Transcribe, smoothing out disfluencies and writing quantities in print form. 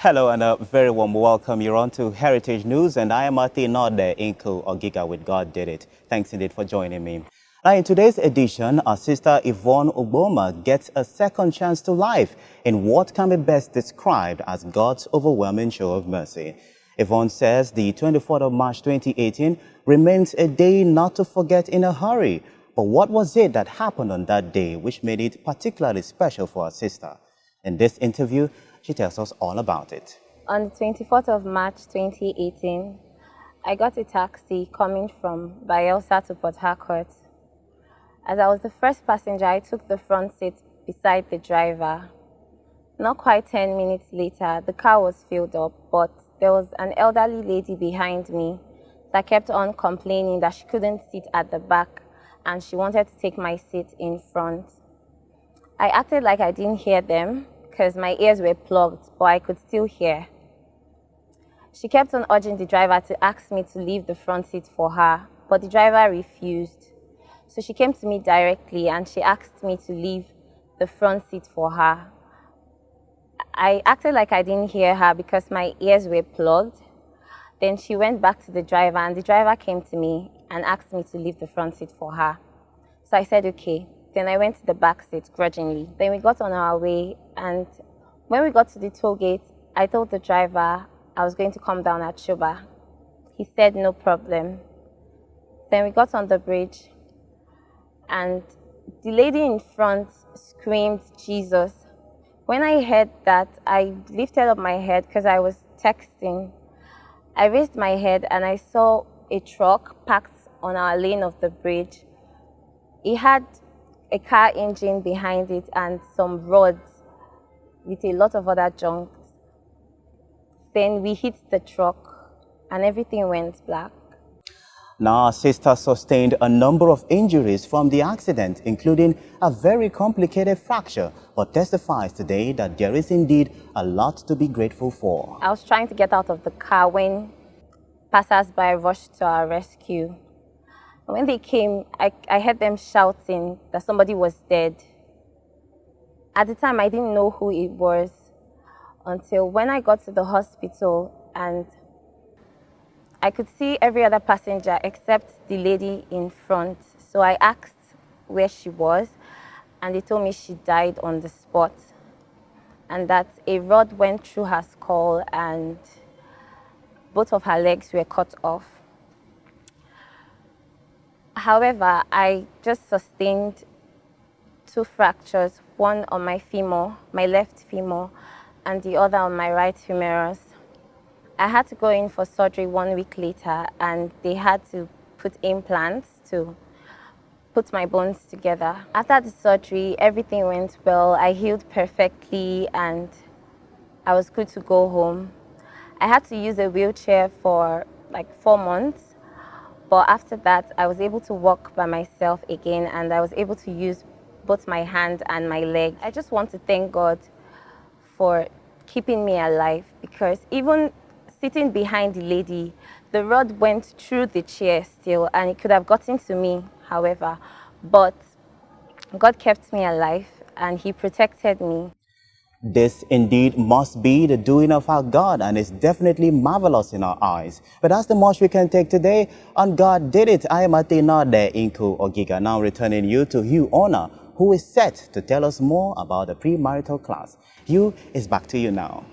Hello and a very warm welcome. You're on to Heritage News and I am ATENODE, INKO, OGIGA with God Did It. Thanks indeed for joining me. Now in today's edition, our sister Yvonne Ogboma gets a second chance to life in what can be best described as God's overwhelming show of mercy. Yvonne says the 24th of March 2018 remains a day not to forget in a hurry. But what was it that happened on that day which made it particularly special for our sister? In this interview, she tells us all about it. On the 24th of March 2018, I got a taxi coming from Bayelsa to Port Harcourt. As I was the first passenger, I took the front seat beside the driver. Not quite 10 minutes later, the car was filled up, but there was an elderly lady behind me that kept on complaining that she couldn't sit at the back and she wanted to take my seat in front. I acted like I didn't hear them because my ears were plugged, but I could still hear. She kept on urging the driver to ask me to leave the front seat for her, but the driver refused. So she came to me directly and she asked me to leave the front seat for her. I acted like I didn't hear her because my ears were plugged. Then she went back to the driver and the driver came to me and asked me to leave the front seat for her. So I said, okay. Then I went to the back seat grudgingly. Then we got on our way, and when we got to the toll gate, I told the driver I was going to come down at Shuba. He said no problem. Then we got on the bridge, and the lady in front screamed, Jesus. When I heard that, I lifted up my head because I was texting. I raised my head and I saw a truck parked on our lane of the bridge. It had a car engine behind it and some rods with a lot of other junk. Then we hit the truck and everything went black. Now, our sister sustained a number of injuries from the accident, including a very complicated fracture, but testifies today that there is indeed a lot to be grateful for. I was trying to get out of the car when passers-by rushed to our rescue. When they came, I heard them shouting that somebody was dead. At the time, I didn't know who it was until when I got to the hospital and I could see every other passenger except the lady in front. So I asked where she was and they told me she died on the spot and that a rod went through her skull and both of her legs were cut off. However, I just sustained 2 fractures, one on my femur, my left femur, and the other on my right humerus. I had to go in for surgery 1 week later, and they had to put implants to put my bones together. After the surgery, everything went well. I healed perfectly, and I was good to go home. I had to use a wheelchair for like 4 months. But after that, I was able to walk by myself again and I was able to use both my hand and my leg. I just want to thank God for keeping me alive because even sitting behind the lady, the rod went through the chair still and it could have gotten to me, however. But God kept me alive and He protected me. This indeed must be the doing of our God, and it's definitely marvelous in our eyes. But that's the much we can take today on God Did It. I am ATENODE, INKO, OGIGA, now returning you to Hugh Honor, who is set to tell us more about the premarital class. Hugh, is back to you now.